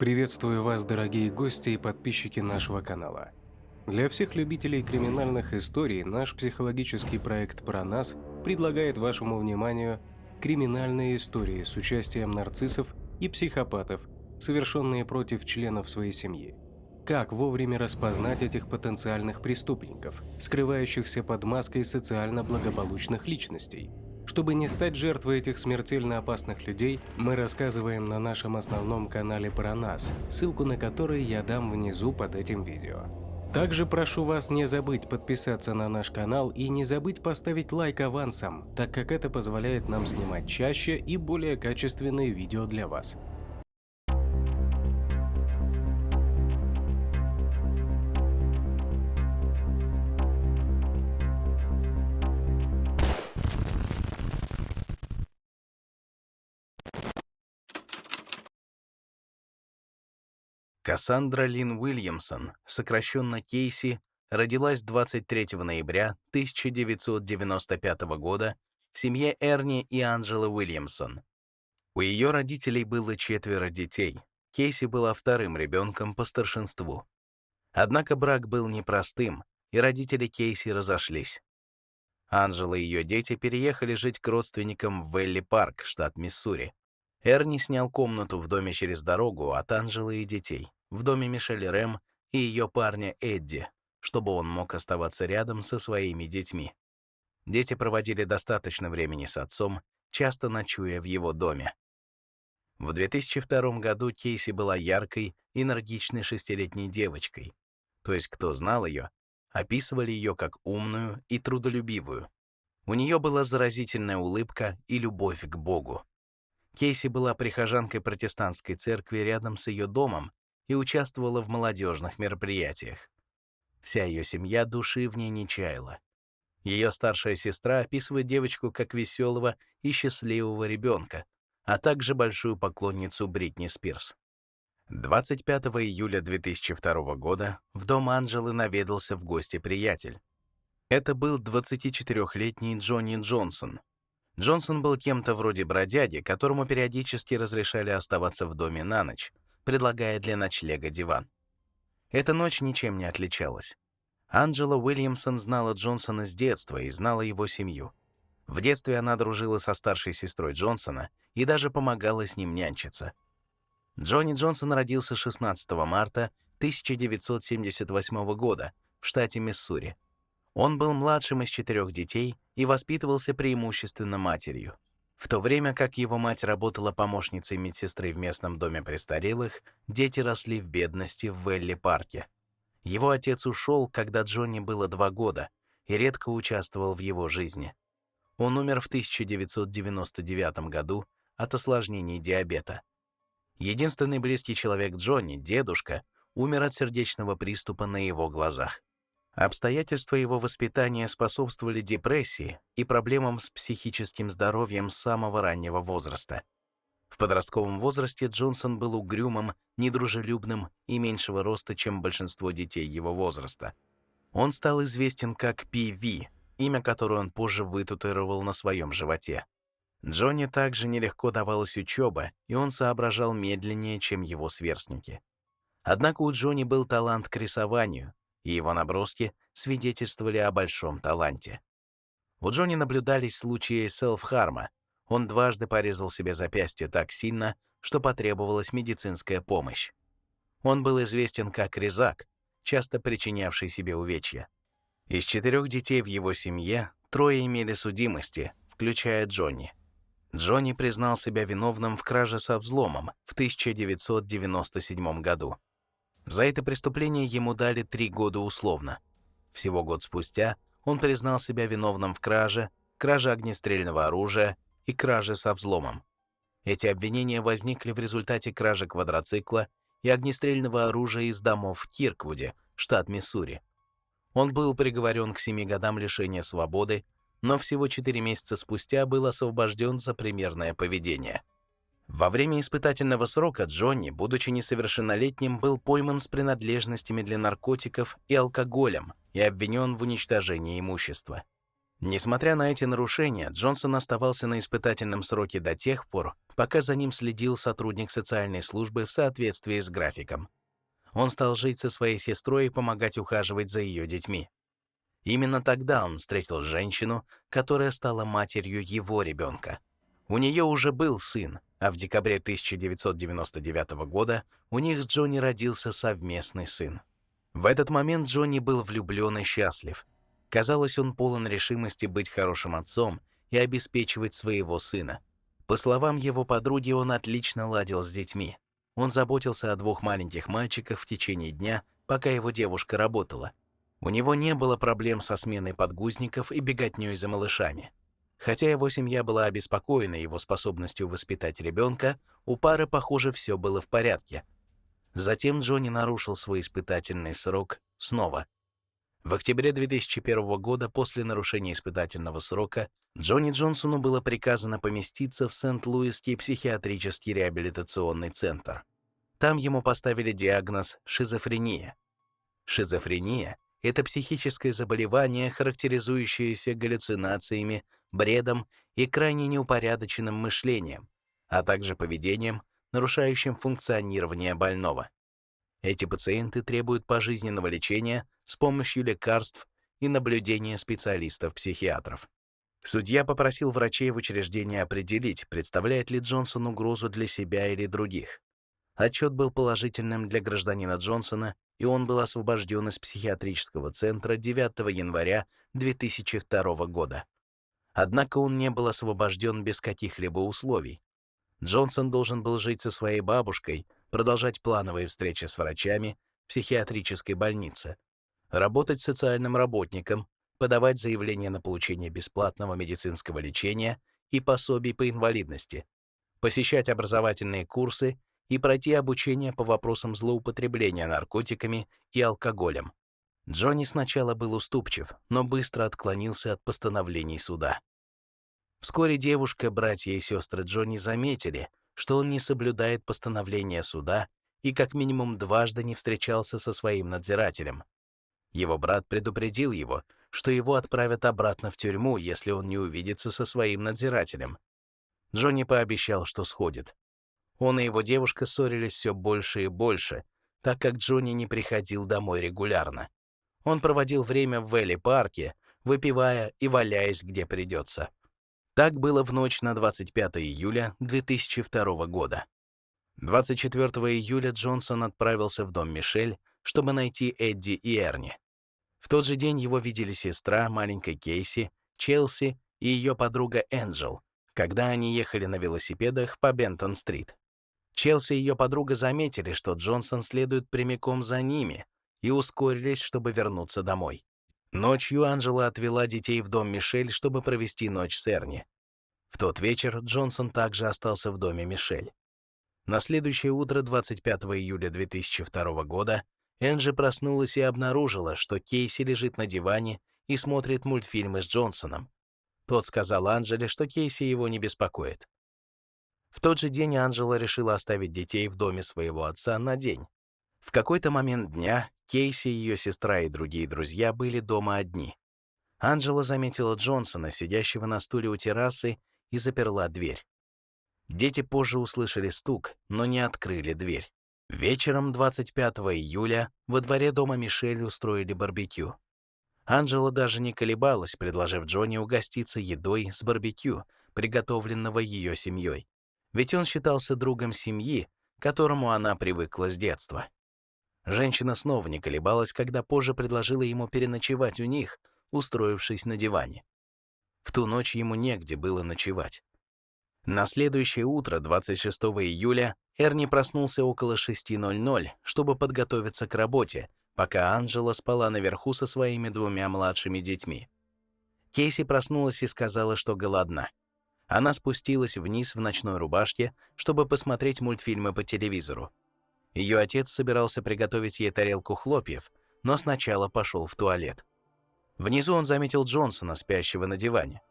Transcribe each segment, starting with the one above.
Приветствую вас, дорогие гости и подписчики нашего канала. Для всех любителей криминальных историй наш психологический проект «Про нас» предлагает вашему вниманию криминальные истории с участием нарциссов и психопатов, совершенные против членов своей семьи. Как вовремя распознать этих потенциальных преступников, скрывающихся под маской социально благополучных личностей? Чтобы не стать жертвой этих смертельно опасных людей, мы рассказываем на нашем основном канале про нас, ссылку на который я дам внизу под этим видео. Также прошу вас не забыть подписаться на наш канал и не забыть поставить лайк авансом, так как это позволяет нам снимать чаще и более качественные видео для вас. Кассандра Лин Уильямсон, сокращенно Кейси, родилась 23 ноября 1995 года в семье Эрни и Анджелы Уильямсон. У ее родителей было 4 детей. Кейси была вторым ребенком по старшинству. Однако брак был непростым, и родители Кейси разошлись. Анджела и ее дети переехали жить к родственникам в Вэлли-Парк, штат Миссури. Эрни снял комнату в доме через дорогу от Анджелы и детей, в доме Мишель Рэм и ее парня Эдди, чтобы он мог оставаться рядом со своими детьми. Дети проводили достаточно времени с отцом, часто ночуя в его доме. В 2002 году Кейси была яркой, энергичной 6-летней девочкой. То есть, кто знал ее, описывали ее как умную и трудолюбивую. У нее была заразительная улыбка и любовь к Богу. Кейси была прихожанкой протестантской церкви рядом с ее домом и участвовала в молодежных мероприятиях. Вся ее семья души в ней не чаяла. Ее старшая сестра описывает девочку как веселого и счастливого ребенка, а также большую поклонницу Бритни Спирс. 25 июля 2002 года в дом Анджелы наведался в гости приятель. Это был 24-летний Джонни Джонсон. Джонсон был кем-то вроде бродяги, которому периодически разрешали оставаться в доме на ночь, предлагая для ночлега диван. Эта ночь ничем не отличалась. Анджела Уильямсон знала Джонсона с детства и знала его семью. В детстве она дружила со старшей сестрой Джонсона и даже помогала с ним нянчиться. Джонни Джонсон родился 16 марта 1978 года в штате Миссури. Он был младшим из 4 детей и воспитывался преимущественно матерью. В то время как его мать работала помощницей медсестры в местном доме престарелых, дети росли в бедности в Вэлли-парке. Его отец ушел, когда Джонни было 2 года, и редко участвовал в его жизни. Он умер в 1999 году от осложнений диабета. Единственный близкий человек Джонни, дедушка, умер от сердечного приступа на его глазах. Обстоятельства его воспитания способствовали депрессии и проблемам с психическим здоровьем с самого раннего возраста. В подростковом возрасте Джонсон был угрюмым, недружелюбным и меньшего роста, чем большинство детей его возраста. Он стал известен как Пи-Ви, имя которое он позже вытатуировал на своем животе. Джонни также нелегко давалась учеба, и он соображал медленнее, чем его сверстники. Однако у Джонни был талант к рисованию, и его наброски свидетельствовали о большом таланте. У Джонни наблюдались случаи селф-харма. Он дважды порезал себе запястье так сильно, что потребовалась медицинская помощь. Он был известен как резак, часто причинявший себе увечья. Из 4 детей в его семье 3 имели судимости, включая Джонни. Джонни признал себя виновным в краже со взломом в 1997 году. За это преступление ему дали 3 года условно. Всего год спустя он признал себя виновным в краже огнестрельного оружия и краже со взломом. Эти обвинения возникли в результате кражи квадроцикла и огнестрельного оружия из домов в Кирквуде, штат Миссури. Он был приговорен к 7 годам лишения свободы, но всего 4 месяца спустя был освобожден за примерное поведение. Во время испытательного срока Джонни, будучи несовершеннолетним, был пойман с принадлежностями для наркотиков и алкоголем и обвинен в уничтожении имущества. Несмотря на эти нарушения, Джонсон оставался на испытательном сроке до тех пор, пока за ним следил сотрудник социальной службы в соответствии с графиком. Он стал жить со своей сестрой и помогать ухаживать за ее детьми. Именно тогда он встретил женщину, которая стала матерью его ребенка. У нее уже был сын, а в декабре 1999 года у них с Джонни родился совместный сын. В этот момент Джонни был влюблен и счастлив. Казалось, он полон решимости быть хорошим отцом и обеспечивать своего сына. По словам его подруги, он отлично ладил с детьми. Он заботился о 2 маленьких мальчиках в течение дня, пока его девушка работала. У него не было проблем со сменой подгузников и беготней за малышами. Хотя его семья была обеспокоена его способностью воспитать ребенка, у пары, похоже, все было в порядке. Затем Джонни нарушил свой испытательный срок снова. В октябре 2001 года, после нарушения испытательного срока, Джонни Джонсону было приказано поместиться в Сент-Луисский психиатрический реабилитационный центр. Там ему поставили диагноз шизофрения. Шизофрения — это психическое заболевание, характеризующееся галлюцинациями, бредом и крайне неупорядоченным мышлением, а также поведением, нарушающим функционирование больного. Эти пациенты требуют пожизненного лечения с помощью лекарств и наблюдения специалистов-психиатров. Судья попросил врачей в учреждении определить, представляет ли Джонсон угрозу для себя или других. Отчет был положительным для гражданина Джонсона, и он был освобожден из психиатрического центра 9 января 2002 года. Однако он не был освобожден без каких-либо условий. Джонсон должен был жить со своей бабушкой, продолжать плановые встречи с врачами в психиатрической больнице, работать социальным работником, подавать заявление на получение бесплатного медицинского лечения и пособий по инвалидности, посещать образовательные курсы и пройти обучение по вопросам злоупотребления наркотиками и алкоголем. Джонни сначала был уступчив, но быстро отклонился от постановлений суда. Вскоре девушка, братья и сестры Джонни заметили, что он не соблюдает постановления суда и как минимум дважды не встречался со своим надзирателем. Его брат предупредил его, что его отправят обратно в тюрьму, если он не увидится со своим надзирателем. Джонни пообещал, что сходит. Он и его девушка ссорились все больше и больше, так как Джонни не приходил домой регулярно. Он проводил время в Вэлли-парке, выпивая и валяясь где придется. Так было в ночь на 25 июля 2002 года. 24 июля Джонсон отправился в дом Мишель, чтобы найти Эдди и Эрни. В тот же день его видели сестра, маленькая Кейси, Челси и ее подруга Энджел, когда они ехали на велосипедах по Бентон-стрит. Челси и ее подруга заметили, что Джонсон следует прямиком за ними, и ускорились, чтобы вернуться домой. Ночью Анджела отвела детей в дом Мишель, чтобы провести ночь с Эрни. В тот вечер Джонсон также остался в доме Мишель. На следующее утро, 25 июля 2002 года, Энджи проснулась и обнаружила, что Кейси лежит на диване и смотрит мультфильмы с Джонсоном. Тот сказал Анджеле, что Кейси его не беспокоит. В тот же день Анджела решила оставить детей в доме своего отца на день. В какой-то момент дня Кейси, ее сестра и другие друзья были дома одни. Анджела заметила Джонсона, сидящего на стуле у террасы, и заперла дверь. Дети позже услышали стук, но не открыли дверь. Вечером 25 июля во дворе дома Мишель устроили барбекю. Анджела даже не колебалась, предложив Джонни угоститься едой с барбекю, приготовленного ее семьей. Ведь он считался другом семьи, к которому она привыкла с детства. Женщина снова не колебалась, когда позже предложила ему переночевать у них, устроившись на диване. В ту ночь ему негде было ночевать. На следующее утро, 26 июля, Эрни проснулся около 6:00, чтобы подготовиться к работе, пока Анджела спала наверху со своими 2 младшими детьми. Кейси проснулась и сказала, что голодна. Она спустилась вниз в ночной рубашке, чтобы посмотреть мультфильмы по телевизору. Ее отец собирался приготовить ей тарелку хлопьев, но сначала пошел в туалет. Внизу он заметил Джонсона, спящего на диване.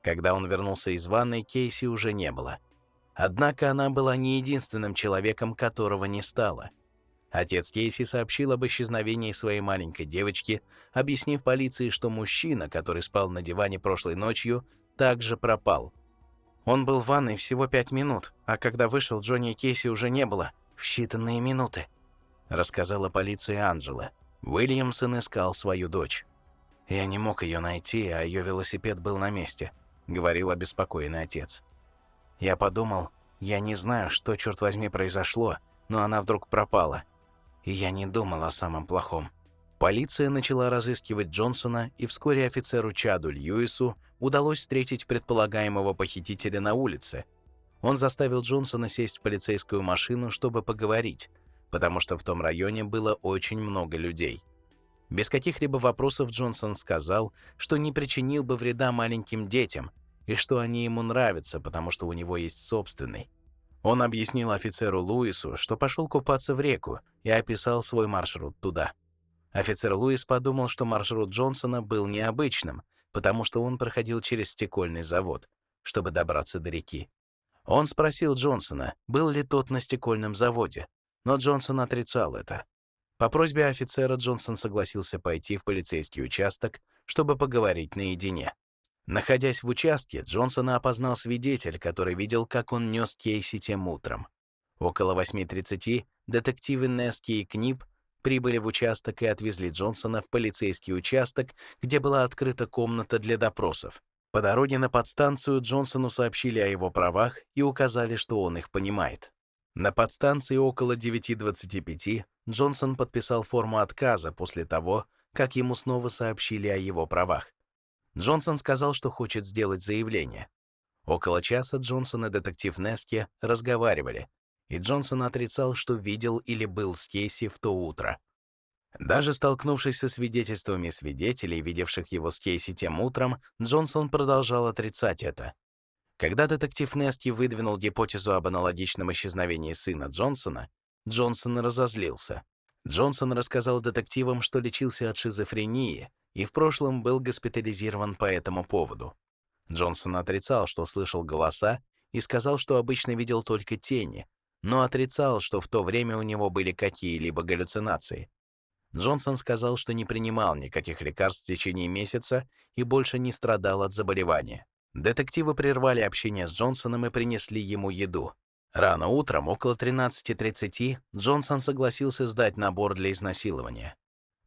Когда он вернулся из ванной, Кейси уже не было. Однако она была не единственным человеком, которого не стало. Отец Кейси сообщил об исчезновении своей маленькой девочки, объяснив полиции, что мужчина, который спал на диване прошлой ночью, также пропал. Он был в ванной всего 5 минут, а когда вышел, Джонни и Кейси уже не было. В считанные минуты, рассказала полиции Анджела. Уильямсон искал свою дочь. «Я не мог ее найти, а ее велосипед был на месте», — говорил обеспокоенный отец. «Я подумал, я не знаю, что, черт возьми, произошло, но она вдруг пропала. И я не думал о самом плохом». Полиция начала разыскивать Джонсона, и вскоре офицеру Чаду Льюису удалось встретить предполагаемого похитителя на улице. Он заставил Джонсона сесть в полицейскую машину, чтобы поговорить, потому что в том районе было очень много людей. Без каких-либо вопросов Джонсон сказал, что не причинил бы вреда маленьким детям, и что они ему нравятся, потому что у него есть собственный. Он объяснил офицеру Луису, что пошел купаться в реку, и описал свой маршрут туда. Офицер Луис подумал, что маршрут Джонсона был необычным, потому что он проходил через стекольный завод, чтобы добраться до реки. Он спросил Джонсона, был ли тот на стекольном заводе, но Джонсон отрицал это. По просьбе офицера Джонсон согласился пойти в полицейский участок, чтобы поговорить наедине. Находясь в участке, Джонсона опознал свидетель, который видел, как он нес Кейси тем утром. Около 8:30 детективы Нески и Книп прибыли в участок и отвезли Джонсона в полицейский участок, где была открыта комната для допросов. По дороге на подстанцию Джонсону сообщили о его правах и указали, что он их понимает. На подстанции около 9:25 Джонсон подписал форму отказа после того, как ему снова сообщили о его правах. Джонсон сказал, что хочет сделать заявление. Около часа Джонсон и детектив Нески разговаривали, и Джонсон отрицал, что видел или был с Кейси в то утро. Даже столкнувшись со свидетельствами свидетелей, видевших его с Кейси тем утром, Джонсон продолжал отрицать это. Когда детектив Нески выдвинул гипотезу об аналогичном исчезновении сына Джонсона, Джонсон разозлился. Джонсон рассказал детективам, что лечился от шизофрении и в прошлом был госпитализирован по этому поводу. Джонсон отрицал, что слышал голоса, и сказал, что обычно видел только тени, но отрицал, что в то время у него были какие-либо галлюцинации. Джонсон сказал, что не принимал никаких лекарств в течение месяца и больше не страдал от заболевания. Детективы прервали общение с Джонсоном и принесли ему еду. Рано утром, около 13:30, Джонсон согласился сдать набор для изнасилования.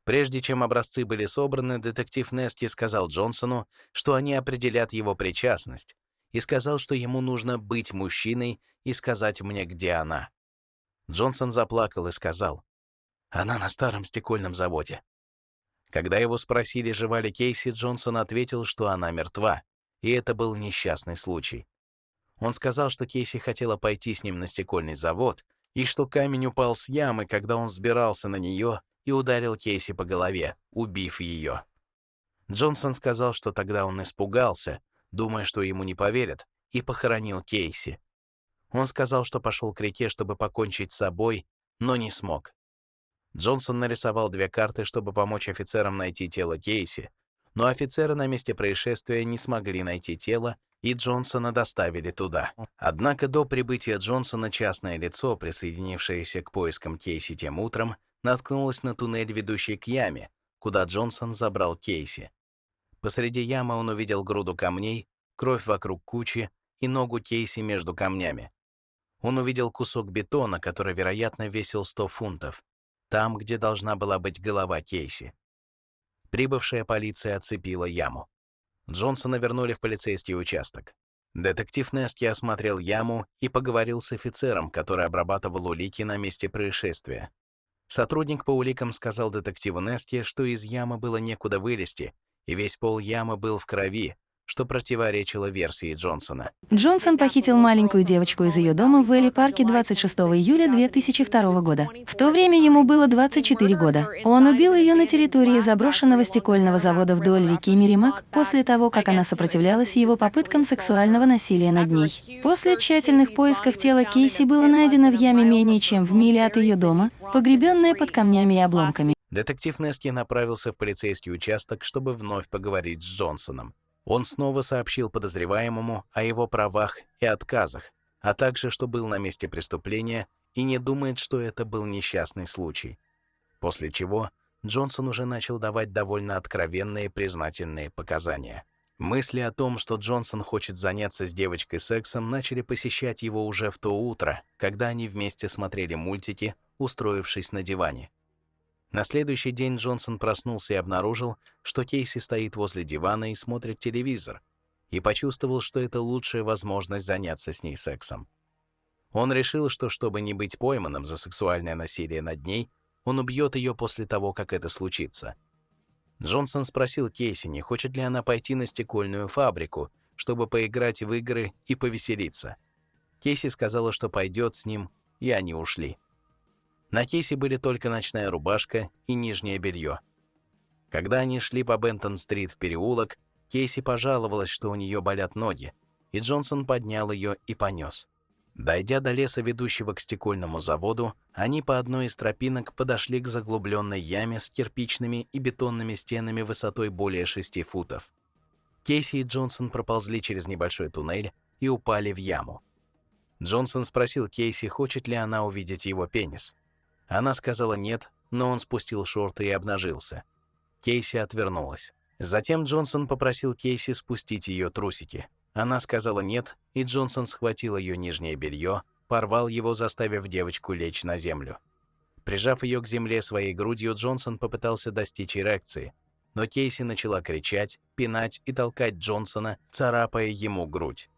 Прежде чем образцы были собраны, детектив Нески сказал Джонсону, что они определят его причастность, и сказал, что ему нужно быть мужчиной и сказать мне, где она. Джонсон заплакал и сказал: «Она на старом стекольном заводе». Когда его спросили, жива ли Кейси, Джонсон ответил, что она мертва, и это был несчастный случай. Он сказал, что Кейси хотела пойти с ним на стекольный завод, и что камень упал с ямы, когда он взбирался на нее, и ударил Кейси по голове, убив ее. Джонсон сказал, что тогда он испугался, думая, что ему не поверят, и похоронил Кейси. Он сказал, что пошел к реке, чтобы покончить с собой, но не смог. Джонсон нарисовал 2 карты, чтобы помочь офицерам найти тело Кейси, но офицеры на месте происшествия не смогли найти тело, и Джонсона доставили туда. Однако до прибытия Джонсона частное лицо, присоединившееся к поискам Кейси тем утром, наткнулось на туннель, ведущий к яме, куда Джонсон забрал Кейси. Посреди ямы он увидел груду камней, кровь вокруг кучи и ногу Кейси между камнями. Он увидел кусок бетона, который, вероятно, весил 100 фунтов, там, где должна была быть голова Кейси. Прибывшая полиция оцепила яму. Джонсона вернули в полицейский участок. Детектив Нески осмотрел яму и поговорил с офицером, который обрабатывал улики на месте происшествия. Сотрудник по уликам сказал детективу Нески, что из ямы было некуда вылезти, и весь пол ямы был в крови, что противоречило версии Джонсона. Джонсон похитил маленькую девочку из ее дома в Вэлли-парке 26 июля 2002 года. В то время ему было 24 года. Он убил ее на территории заброшенного стекольного завода вдоль реки Мерримак после того, как она сопротивлялась его попыткам сексуального насилия над ней. После тщательных поисков тело Кейси было найдено в яме менее чем в миле от ее дома, погребенное под камнями и обломками. Детектив Нески направился в полицейский участок, чтобы вновь поговорить с Джонсоном. Он снова сообщил подозреваемому о его правах и отказах, а также, что был на месте преступления и не думает, что это был несчастный случай. После чего Джонсон уже начал давать довольно откровенные признательные показания. Мысли о том, что Джонсон хочет заняться с девочкой сексом, начали посещать его уже в то утро, когда они вместе смотрели мультики, устроившись на диване. На следующий день Джонсон проснулся и обнаружил, что Кейси стоит возле дивана и смотрит телевизор, и почувствовал, что это лучшая возможность заняться с ней сексом. Он решил, что чтобы не быть пойманным за сексуальное насилие над ней, он убьет ее после того, как это случится. Джонсон спросил Кейси, не хочет ли она пойти на стекольную фабрику, чтобы поиграть в игры и повеселиться. Кейси сказала, что пойдет с ним, и они ушли. На Кейси были только ночная рубашка и нижнее белье. Когда они шли по Бентон-стрит в переулок, Кейси пожаловалась, что у нее болят ноги, и Джонсон поднял ее и понес. Дойдя до леса, ведущего к стекольному заводу, они по одной из тропинок подошли к заглубленной яме с кирпичными и бетонными стенами высотой более 6 футов. Кейси и Джонсон проползли через небольшой туннель и упали в яму. Джонсон спросил Кейси, хочет ли она увидеть его пенис. Она сказала нет, но он спустил шорты и обнажился. Кейси отвернулась. Затем Джонсон попросил Кейси спустить ее трусики. Она сказала нет, и Джонсон схватил ее нижнее белье, порвал его, заставив девочку лечь на землю. Прижав ее к земле своей грудью, Джонсон попытался достичь эрекции, но Кейси начала кричать, пинать и толкать Джонсона, царапая ему грудь.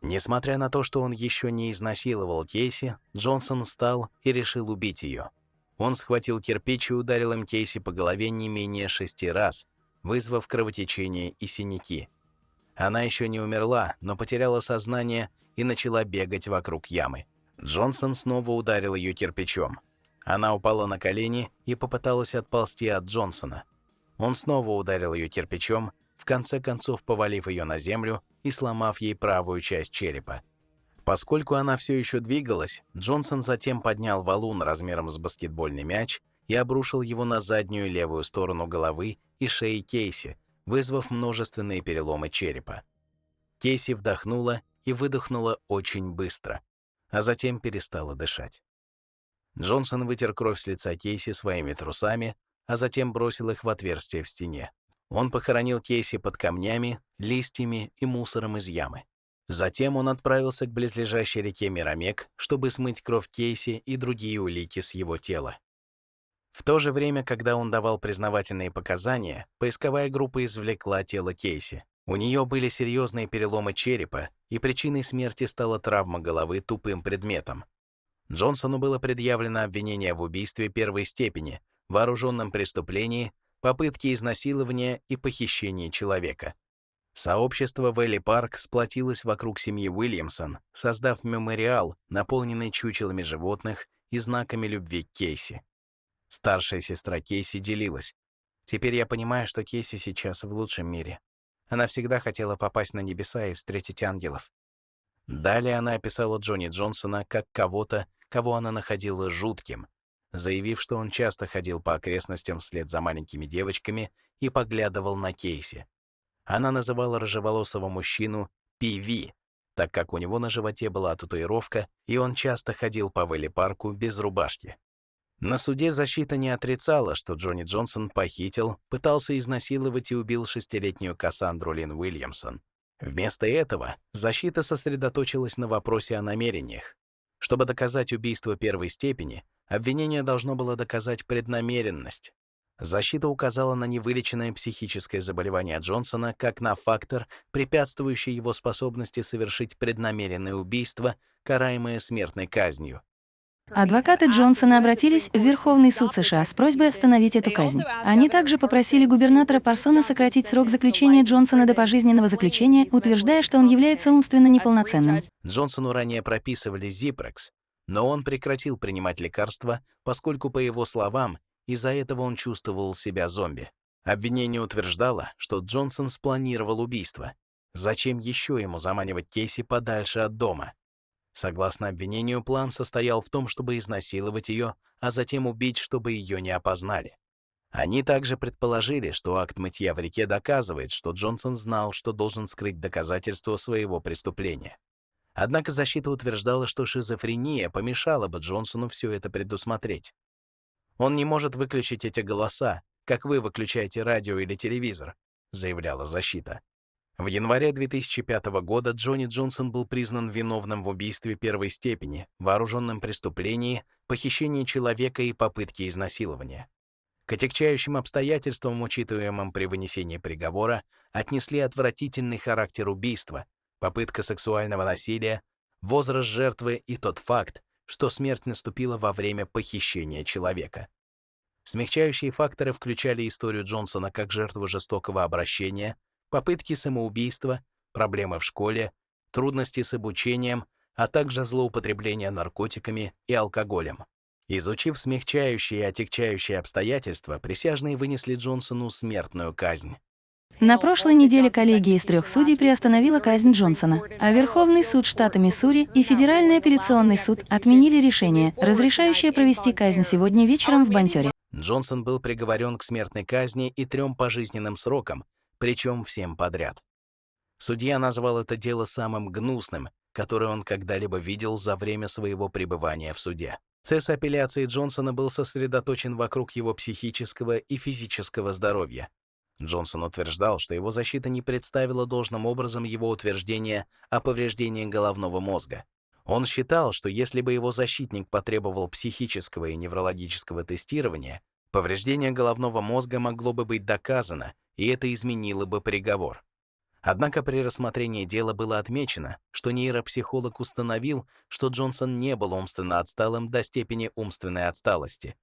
Несмотря на то, что он еще не изнасиловал Кейси, Джонсон встал и решил убить ее. Он схватил кирпич и ударил им Кейси по голове не менее 6 раз, вызвав кровотечение и синяки. Она еще не умерла, но потеряла сознание и начала бегать вокруг ямы. Джонсон снова ударил ее кирпичом. Она упала на колени и попыталась отползти от Джонсона. Он снова ударил ее кирпичом, в конце концов повалив ее на землю и сломав ей правую часть черепа. Поскольку она все еще двигалась, Джонсон затем поднял валун размером с баскетбольный мяч и обрушил его на заднюю левую сторону головы и шеи Кейси, вызвав множественные переломы черепа. Кейси вдохнула и выдохнула очень быстро, а затем перестала дышать. Джонсон вытер кровь с лица Кейси своими трусами, а затем бросил их в отверстие в стене. Он похоронил Кейси под камнями, листьями и мусором из ямы. Затем он отправился к близлежащей реке Мирамек, чтобы смыть кровь Кейси и другие улики с его тела. В то же время, когда он давал признавательные показания, поисковая группа извлекла тело Кейси. У нее были серьезные переломы черепа, и причиной смерти стала травма головы тупым предметом. Джонсону было предъявлено обвинение в убийстве первой степени, вооруженном преступлении, попытке изнасилования и похищении человека. Сообщество Вэлли-Парк сплотилось вокруг семьи Уильямсон, создав мемориал, наполненный чучелами животных и знаками любви к Кейси. Старшая сестра Кейси делилась. «Теперь я понимаю, что Кейси сейчас в лучшем мире. Она всегда хотела попасть на небеса и встретить ангелов». Далее она описала Джонни Джонсона как кого-то, кого она находила жутким, заявив, что он часто ходил по окрестностям вслед за маленькими девочками и поглядывал на Кейси. Она называла рыжеволосого мужчину Пи-Ви, так как у него на животе была татуировка, и он часто ходил по Вэлли-парку без рубашки. На суде защита не отрицала, что Джонни Джонсон похитил, пытался изнасиловать и убил 6-летнюю Кассандру Лин Уильямсон. Вместо этого защита сосредоточилась на вопросе о намерениях. Чтобы доказать убийство первой степени, обвинение должно было доказать преднамеренность. Защита указала на невылеченное психическое заболевание Джонсона как на фактор, препятствующий его способности совершить преднамеренное убийство, караемое смертной казнью. Адвокаты Джонсона обратились в Верховный суд США с просьбой остановить эту казнь. Они также попросили губернатора Парсона сократить срок заключения Джонсона до пожизненного заключения, утверждая, что он является умственно неполноценным. Джонсону ранее прописывали Зипрекс, но он прекратил принимать лекарства, поскольку, по его словам, из-за этого он чувствовал себя зомби. Обвинение утверждало, что Джонсон спланировал убийство. Зачем еще ему заманивать Кейси подальше от дома? Согласно обвинению, план состоял в том, чтобы изнасиловать ее, а затем убить, чтобы ее не опознали. Они также предположили, что акт мытья в реке доказывает, что Джонсон знал, что должен скрыть доказательства своего преступления. Однако защита утверждала, что шизофрения помешала бы Джонсону все это предусмотреть. «Он не может выключить эти голоса, как вы выключаете радио или телевизор», заявляла защита. В январе 2005 года Джонни Джонсон был признан виновным в убийстве первой степени, вооруженном преступлении, похищении человека и попытке изнасилования. К отягчающим обстоятельствам, учитываемым при вынесении приговора, отнесли отвратительный характер убийства, попытка сексуального насилия, возраст жертвы и тот факт, что смерть наступила во время похищения человека. Смягчающие факторы включали историю Джонсона как жертву жестокого обращения, попытки самоубийства, проблемы в школе, трудности с обучением, а также злоупотребление наркотиками и алкоголем. Изучив смягчающие и отягчающие обстоятельства, присяжные вынесли Джонсону смертную казнь. На прошлой неделе коллегия из 3 судей приостановила казнь Джонсона, а Верховный суд штата Миссури и Федеральный апелляционный суд отменили решение, разрешающее провести казнь сегодня вечером в Бонтере. Джонсон был приговорен к смертной казни и 3 пожизненным срокам, причем всем подряд. Судья назвал это дело самым гнусным, которое он когда-либо видел за время своего пребывания в суде. Цесс апелляции Джонсона был сосредоточен вокруг его психического и физического здоровья. Джонсон утверждал, что его защита не представила должным образом его утверждения о повреждении головного мозга. Он считал, что если бы его защитник потребовал психического и неврологического тестирования, повреждение головного мозга могло бы быть доказано, и это изменило бы приговор. Однако при рассмотрении дела было отмечено, что нейропсихолог установил, что Джонсон не был умственно отсталым до степени умственной отсталости.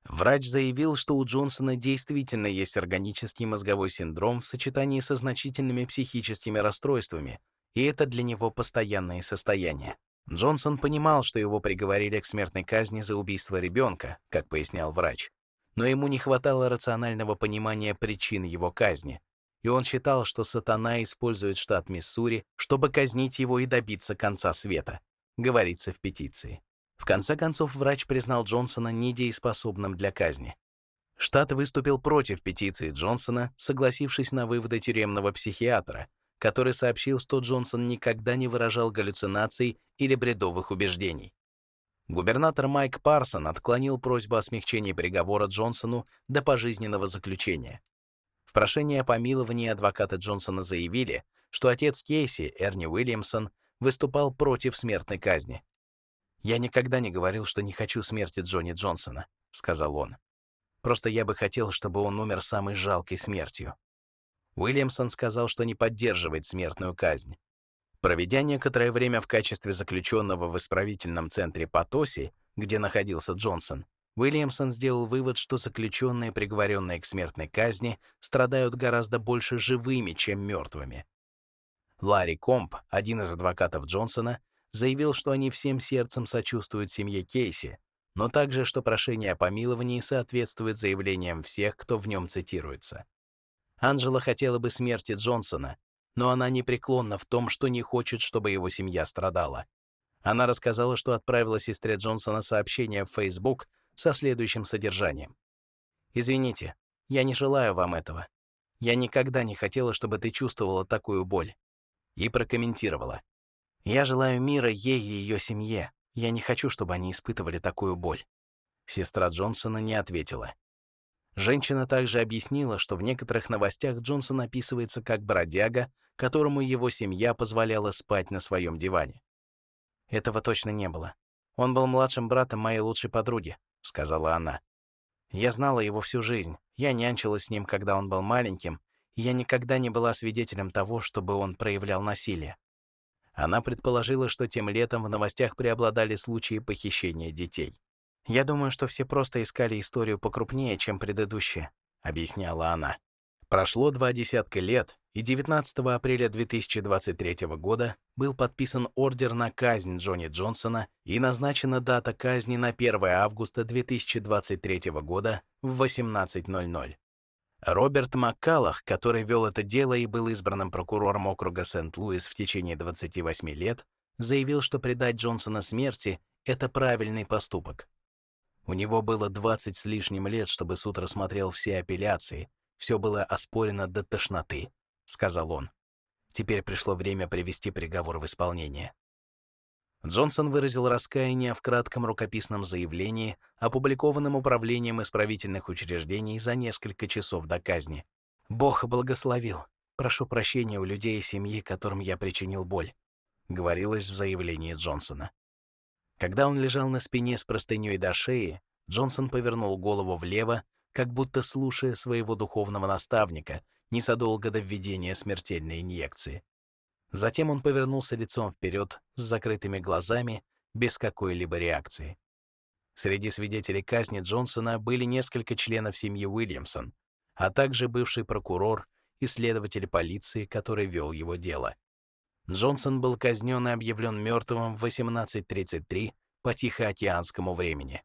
Врач заявил, что у Джонсона действительно есть органический мозговой синдром в сочетании со значительными психическими расстройствами, и это для него постоянное состояние. Джонсон понимал, что его приговорили к смертной казни за убийство ребенка, как пояснял врач, но ему не хватало рационального понимания причин его казни, и он считал, что сатана использует штат Миссури, чтобы казнить его и добиться конца света, говорится в петиции. В конце концов, врач признал Джонсона недееспособным для казни. Штат выступил против петиции Джонсона, согласившись на выводы тюремного психиатра, который сообщил, что Джонсон никогда не выражал галлюцинаций или бредовых убеждений. Губернатор Майк Парсон отклонил просьбу о смягчении приговора Джонсону до пожизненного заключения. В прошении о помиловании адвокаты Джонсона заявили, что отец Кейси, Эрни Уильямсон, выступал против смертной казни. «Я никогда не говорил, что не хочу смерти Джонни Джонсона», — сказал он. «Просто я бы хотел, чтобы он умер самой жалкой смертью». Уильямсон сказал, что не поддерживает смертную казнь. Проведя некоторое время в качестве заключенного в исправительном центре Потоси, где находился Джонсон, Уильямсон сделал вывод, что заключенные, приговоренные к смертной казни, страдают гораздо больше живыми, чем мертвыми. Ларри Комп, один из адвокатов Джонсона, заявил, что они всем сердцем сочувствуют семье Кейси, но также, что прошение о помиловании соответствует заявлениям всех, кто в нем цитируется. Анджела хотела бы смерти Джонсона, но она непреклонна в том, что не хочет, чтобы его семья страдала. Она рассказала, что отправила сестре Джонсона сообщение в Facebook со следующим содержанием. «Извините, я не желаю вам этого. Я никогда не хотела, чтобы ты чувствовала такую боль». И прокомментировала. «Я желаю мира ей и ее семье. Я не хочу, чтобы они испытывали такую боль». Сестра Джонсона не ответила. Женщина также объяснила, что в некоторых новостях Джонсон описывается как бродяга, которому его семья позволяла спать на своем диване. «Этого точно не было. Он был младшим братом моей лучшей подруги», — сказала она. «Я знала его всю жизнь. Я нянчилась с ним, когда он был маленьким, и я никогда не была свидетелем того, чтобы он проявлял насилие». Она предположила, что тем летом в новостях преобладали случаи похищения детей. «Я думаю, что все просто искали историю покрупнее, чем предыдущие», — объясняла она. Прошло 20 лет, и 19 апреля 2023 года был подписан ордер на казнь Джонни Джонсона и назначена дата казни на 1 августа 2023 года в 18:00. Роберт Маккаллах, который вел это дело и был избранным прокурором округа Сент-Луис в течение 28 лет, заявил, что предать Джонсона смерти — это правильный поступок. У него было 20 с лишним лет, чтобы суд рассмотрел все апелляции. Все было оспорено до тошноты, — сказал он. Теперь пришло время привести приговор в исполнение. Джонсон выразил раскаяние в кратком рукописном заявлении, опубликованном Управлением исправительных учреждений за несколько часов до казни. «Бог благословил. Прошу прощения у людей и семьи, которым я причинил боль», — говорилось в заявлении Джонсона. Когда он лежал на спине с простыней до шеи, Джонсон повернул голову влево, как будто слушая своего духовного наставника незадолго до введения смертельной инъекции. Затем он повернулся лицом вперед с закрытыми глазами, без какой-либо реакции. Среди свидетелей казни Джонсона были несколько членов семьи Уильямсон, а также бывший прокурор и следователь полиции, который вел его дело. Джонсон был казнен и объявлен мертвым в 18:33 по Тихоокеанскому времени.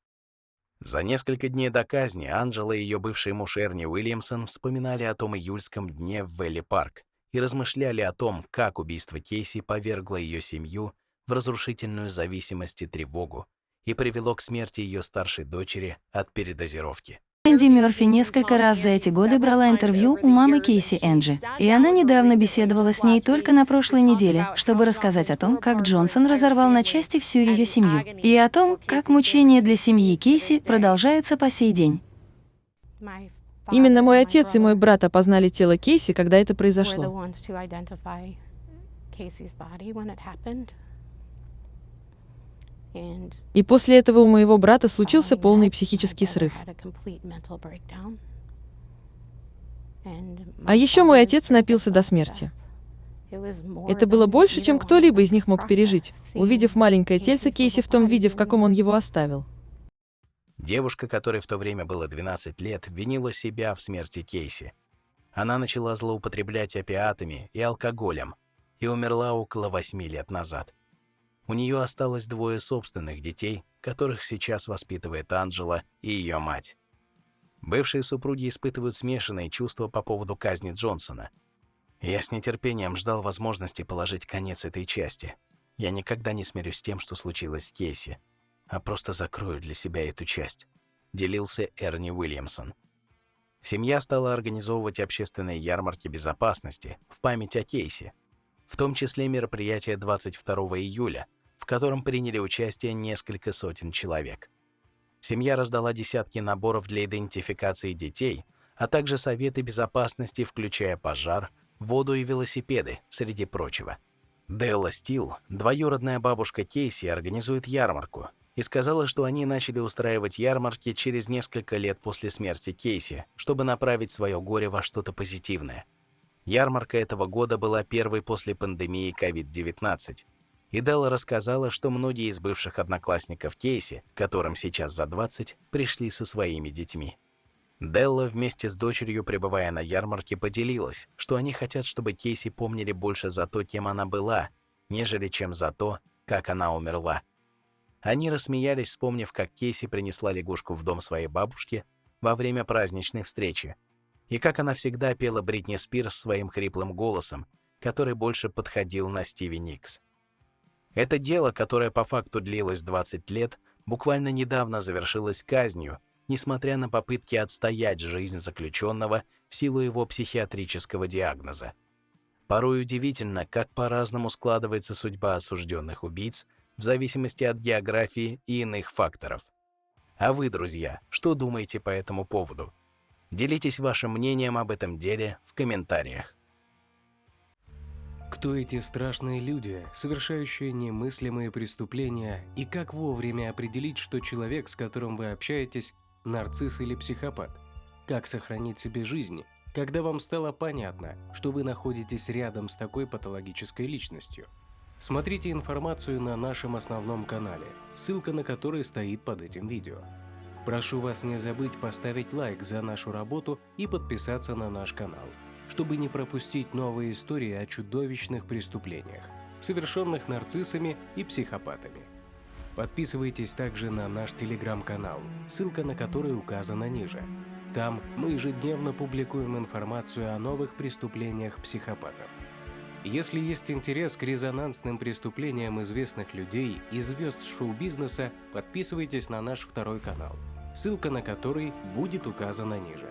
За несколько дней до казни Анджела и ее бывший муж Эрни Уильямсон вспоминали о том июльском дне в Вэлли-парк и размышляли о том, как убийство Кейси повергло ее семью в разрушительную зависимость и тревогу и привело к смерти ее старшей дочери от передозировки. Энди Мёрфи несколько раз за эти годы брала интервью у мамы Кейси Энджи, и она недавно беседовала с ней только на прошлой неделе, чтобы рассказать о том, как Джонсон разорвал на части всю ее семью, и о том, как мучения для семьи Кейси продолжаются по сей день. Именно мой отец и мой брат опознали тело Кейси, когда это произошло. И после этого у моего брата случился полный психический срыв. А еще мой отец напился до смерти. Это было больше, чем кто-либо из них мог пережить, увидев маленькое тельце Кейси в том виде, в каком он его оставил. Девушка, которой в то время было 12 лет, винила себя в смерти Кейси. Она начала злоупотреблять опиатами и алкоголем и умерла около 8 лет назад. У нее осталось 2 собственных детей, которых сейчас воспитывает Анджела и ее мать. Бывшие супруги испытывают смешанные чувства по поводу казни Джонсона. Я с нетерпением ждал возможности положить конец этой части. Я никогда не смирюсь с тем, что случилось с Кейси, а просто закрою для себя эту часть, делился Эрни Уильямсон. Семья стала организовывать общественные ярмарки безопасности в память о Кейси, в том числе мероприятие 22 июля, в котором приняли участие несколько сотен человек. Семья раздала десятки наборов для идентификации детей, а также советы безопасности, включая пожар, воду и велосипеды, среди прочего. Делла Стил, двоюродная бабушка Кейси, организует ярмарку и сказала, что они начали устраивать ярмарки через несколько лет после смерти Кейси, чтобы направить свое горе во что-то позитивное. Ярмарка этого года была первой после пандемии COVID-19. И Делла рассказала, что многие из бывших одноклассников Кейси, которым сейчас за 20, пришли со своими детьми. Делла вместе с дочерью, пребывая на ярмарке, поделилась, что они хотят, чтобы Кейси помнили больше за то, кем она была, нежели чем за то, как она умерла. Они рассмеялись, вспомнив, как Кейси принесла лягушку в дом своей бабушки во время праздничной встречи, и как она всегда пела Бритни Спирс своим хриплым голосом, который больше подходил на Стиви Никс. Это дело, которое по факту длилось 20 лет, буквально недавно завершилось казнью, несмотря на попытки отстоять жизнь заключенного в силу его психиатрического диагноза. Порой удивительно, как по-разному складывается судьба осужденных убийц в зависимости от географии и иных факторов. А вы, друзья, что думаете по этому поводу? Делитесь вашим мнением об этом деле в комментариях. Кто эти страшные люди, совершающие немыслимые преступления, и как вовремя определить, что человек, с которым вы общаетесь, нарцисс или психопат? Как сохранить себе жизнь, когда вам стало понятно, что вы находитесь рядом с такой патологической личностью? Смотрите информацию на нашем основном канале, ссылка на который стоит под этим видео. Прошу вас не забыть поставить лайк за нашу работу и подписаться на наш канал, чтобы не пропустить новые истории о чудовищных преступлениях, совершенных нарциссами и психопатами. Подписывайтесь также на наш телеграм-канал, ссылка на который указана ниже. Там мы ежедневно публикуем информацию о новых преступлениях психопатов. Если есть интерес к резонансным преступлениям известных людей и звезд шоу-бизнеса, подписывайтесь на наш второй канал, ссылка на который будет указана ниже.